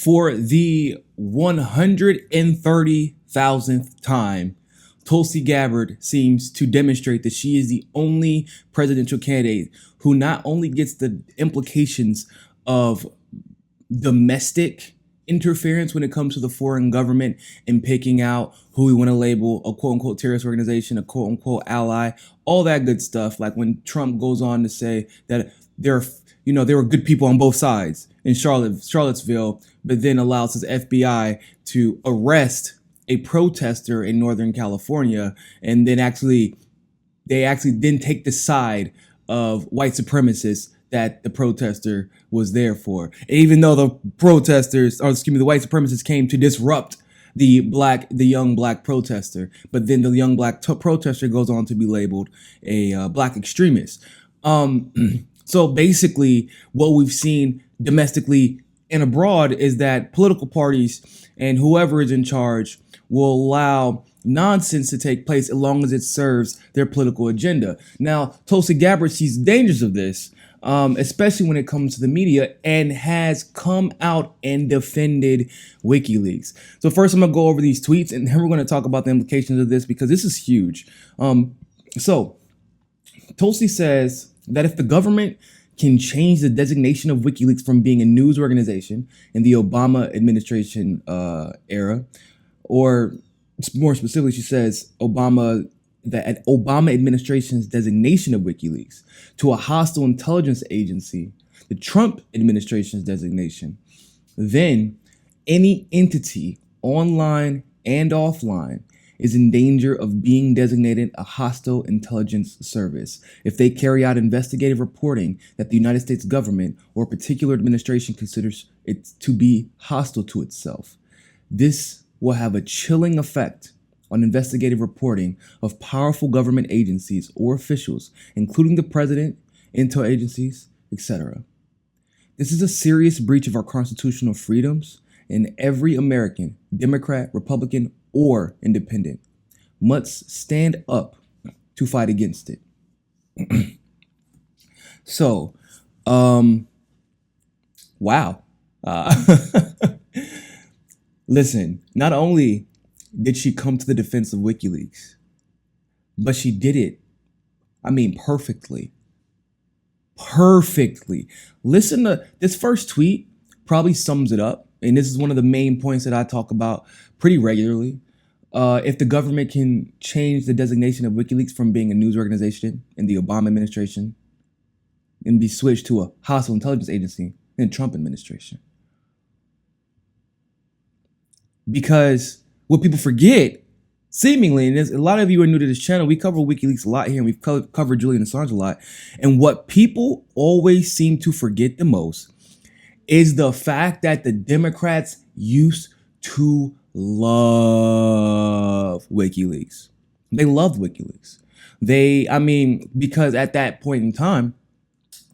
For the 130,000th time, Tulsi Gabbard seems to demonstrate that she is the only presidential candidate who not only gets the implications of domestic interference when it comes to the foreign government and picking out who we want to label a quote-unquote terrorist organization, a quote-unquote ally, all that good stuff. Like when Trump goes on to say that there were good people on both sides in Charlottesville, but then allows his FBI to arrest a protester in Northern California, and then they then take the side of white supremacists that the protester was there for. And even though the white supremacists came to disrupt the young black protester, but then the young black protester goes on to be labeled a black extremist. So basically, what we've seen domestically and abroad is that political parties and whoever is in charge will allow nonsense to take place as long as it serves their political agenda. Now, Tulsi Gabbard sees the dangers of this, especially when it comes to the media, and has come out and defended Wikileaks. So first, I'm going to go over these tweets, and then we're going to talk about the implications of this, because this is huge. So Tulsi says that if the government can change the designation of Wikileaks from being a news organization in the Obama administration era, or more specifically, she says Obama administration's designation of Wikileaks, to a hostile intelligence agency, the Trump administration's designation, then any entity online and offline is in danger of being designated a hostile intelligence service if they carry out investigative reporting that the United States government or a particular administration considers it to be hostile to itself. This will have a chilling effect on investigative reporting of powerful government agencies or officials, including the president, intel agencies, etc. This is a serious breach of our constitutional freedoms, and every American, Democrat, Republican, or Independent, must stand up to fight against it. So, wow. Listen, not only did she come to the defense of WikiLeaks, but she did it, perfectly. Perfectly. Listen to this first tweet, probably sums it up. And this is one of the main points that I talk about pretty regularly. If the government can change the designation of WikiLeaks from being a news organization in the Obama administration and be switched to a hostile intelligence agency in the Trump administration. Because what people forget, seemingly, and a lot of you are new to this channel, we cover WikiLeaks a lot here, and we've covered Julian Assange a lot. And what people always seem to forget the most is the fact that the Democrats used to love WikiLeaks. They loved WikiLeaks. Because at that point in time,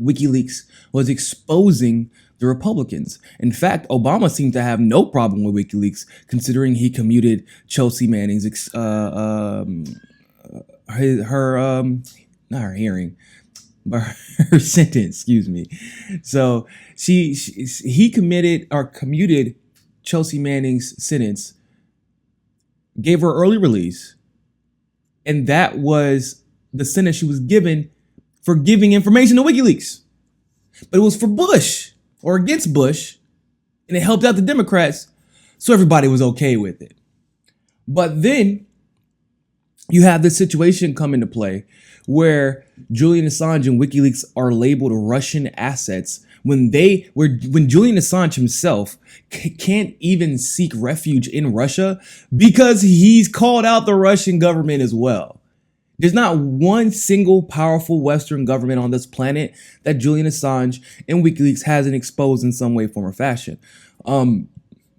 WikiLeaks was exposing the Republicans. In fact, Obama seemed to have no problem with WikiLeaks, considering he commuted Chelsea Manning's her sentence, excuse me. So he commuted Chelsea Manning's sentence, gave her early release, and that was the sentence she was given for giving information to WikiLeaks. But it was for Bush, or against Bush, and it helped out the Democrats, so everybody was okay with it. But then you have this situation come into play where Julian Assange and WikiLeaks are labeled Russian assets when Julian Assange himself can't even seek refuge in Russia because he's called out the Russian government as well. There's not one single powerful Western government on this planet that Julian Assange and WikiLeaks hasn't exposed in some way, form, or fashion.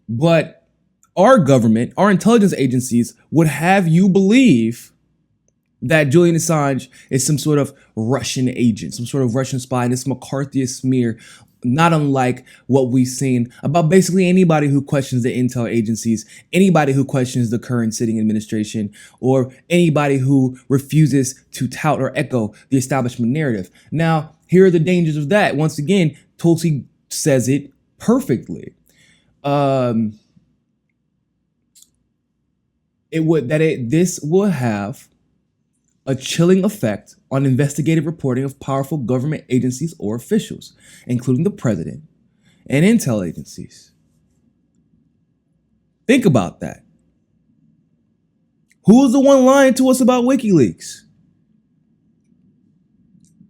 But our government, our intelligence agencies would have you believe that Julian Assange is some sort of Russian agent, some sort of Russian spy, and this McCarthyist smear, not unlike what we've seen about basically anybody who questions the intel agencies, anybody who questions the current sitting administration, or anybody who refuses to tout or echo the establishment narrative. Now, here are the dangers of that. Once again, Tulsi says it perfectly. um, this will have a chilling effect on investigative reporting of powerful government agencies or officials, including the president and intel agencies. Think about that. Who was the one lying to us about WikiLeaks?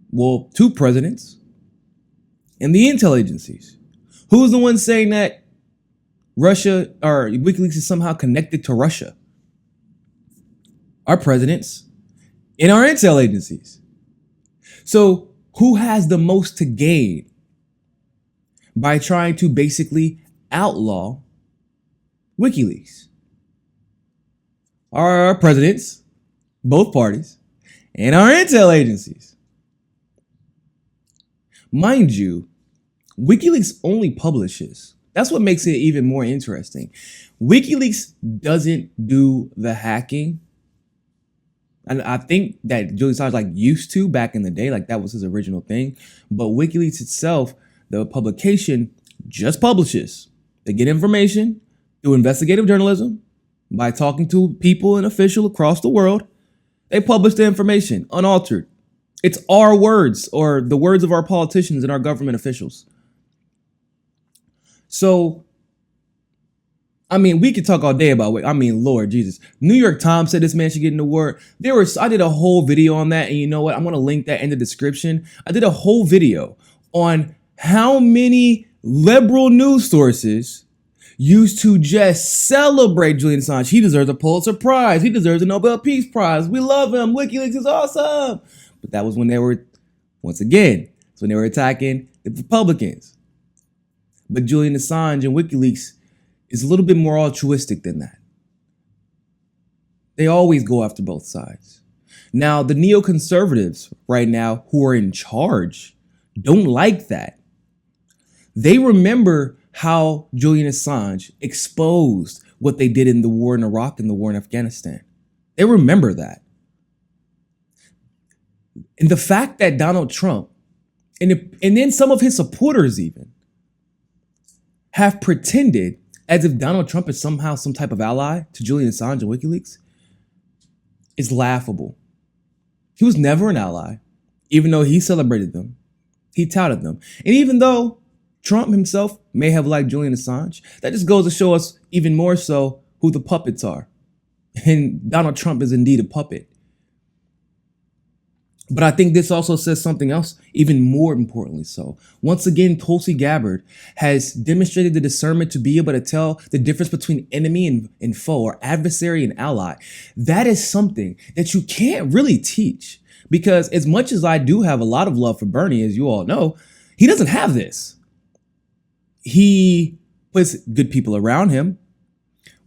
Well, two presidents and the intel agencies. Who was the one saying that Russia or WikiLeaks is somehow connected to Russia? Our presidents and our intel agencies. So who has the most to gain by trying to basically outlaw WikiLeaks? Our presidents, both parties, and our intel agencies. Mind you, WikiLeaks only publishes. That's what makes it even more interesting. WikiLeaks doesn't do the hacking. And I think that Julian Assange used to back in the day, that was his original thing. But WikiLeaks itself, the publication, just publishes. They get information through investigative journalism by talking to people and officials across the world. They publish the information unaltered. It's our words or the words of our politicians and our government officials. So, we could talk all day about it. Lord Jesus. New York Times said this man should get an award. I did a whole video on that. And you know what? I'm going to link that in the description. I did a whole video on how many liberal news sources used to just celebrate Julian Assange. He deserves a Pulitzer Prize. He deserves a Nobel Peace Prize. We love him. WikiLeaks is awesome. But that was when they were, once again, it's when they were attacking the Republicans. But Julian Assange and WikiLeaks is a little bit more altruistic than that. They always go after both sides. Now, the neoconservatives right now who are in charge don't like that. They remember how Julian Assange exposed what they did in the war in Iraq and the war in Afghanistan. They remember that. And the fact that Donald Trump and then some of his supporters even have pretended as if Donald Trump is somehow some type of ally to Julian Assange and WikiLeaks is laughable. He was never an ally, even though he celebrated them. He touted them. And even though Trump himself may have liked Julian Assange, that just goes to show us even more so who the puppets are. And Donald Trump is indeed a puppet. But I think this also says something else, even more importantly so. Once again, Tulsi Gabbard has demonstrated the discernment to be able to tell the difference between enemy and foe, or adversary and ally. That is something that you can't really teach, because as much as I do have a lot of love for Bernie, as you all know, he doesn't have this. He puts good people around him,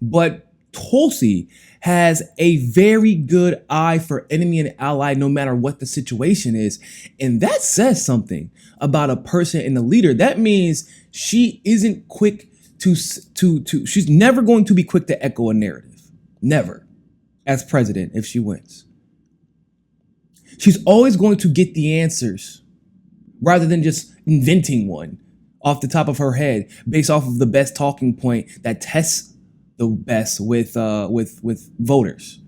but Tulsi has a very good eye for enemy and ally no matter what the situation is. And that says something about a person and a leader. That means she isn't quick she's never going to be quick to echo a narrative. Never. As president, if she wins. She's always going to get the answers rather than just inventing one off the top of her head based off of the best talking point that tests the best with voters.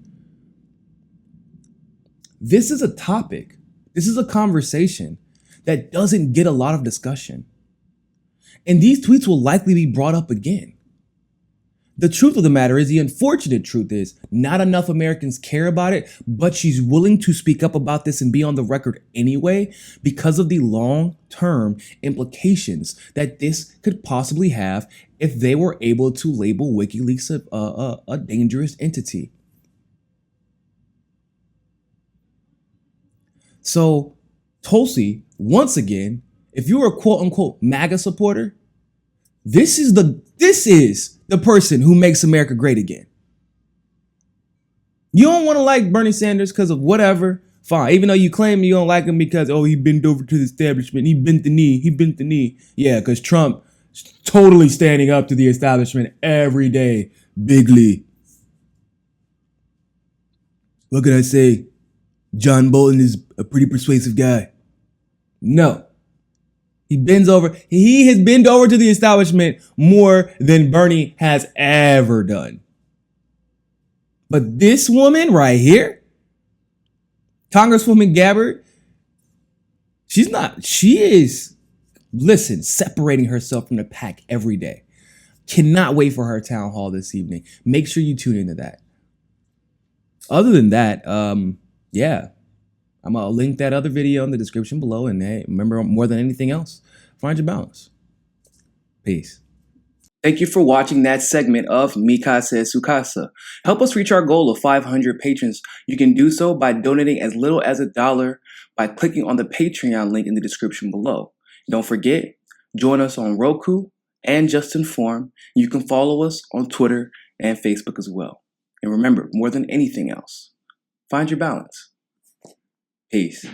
This is a topic. This is a conversation that doesn't get a lot of discussion. And these tweets will likely be brought up again. The truth of the matter is, the unfortunate truth is, not enough Americans care about it, but she's willing to speak up about this and be on the record anyway because of the long-term implications that this could possibly have if they were able to label WikiLeaks a dangerous entity. So, Tulsi, once again, if you're a quote-unquote MAGA supporter, this is the person who makes America great again. You don't want to like Bernie Sanders because of whatever, fine. Even though you claim you don't like him because, he bent over to the establishment. He bent the knee. Yeah, because Trump is totally standing up to the establishment every day. Bigly. What could I say? John Bolton is a pretty persuasive guy. No. He has bent over to the establishment more than Bernie has ever done. But this woman right here, Congresswoman Gabbard, she is, listen, separating herself from the pack every day. Cannot wait for her town hall this evening. Make sure you tune into that. Other than that, yeah, I'm going to link that other video in the description below. And hey, remember, more than anything else, find your balance. Peace. Thank you for watching that segment of Mi Casa es Su Casa. Help us reach our goal of 500 patrons. You can do so by donating as little as $1 by clicking on the Patreon link in the description below. Don't forget, join us on Roku and JustNForm. You can follow us on Twitter and Facebook as well. And remember, more than anything else, find your balance. Peace.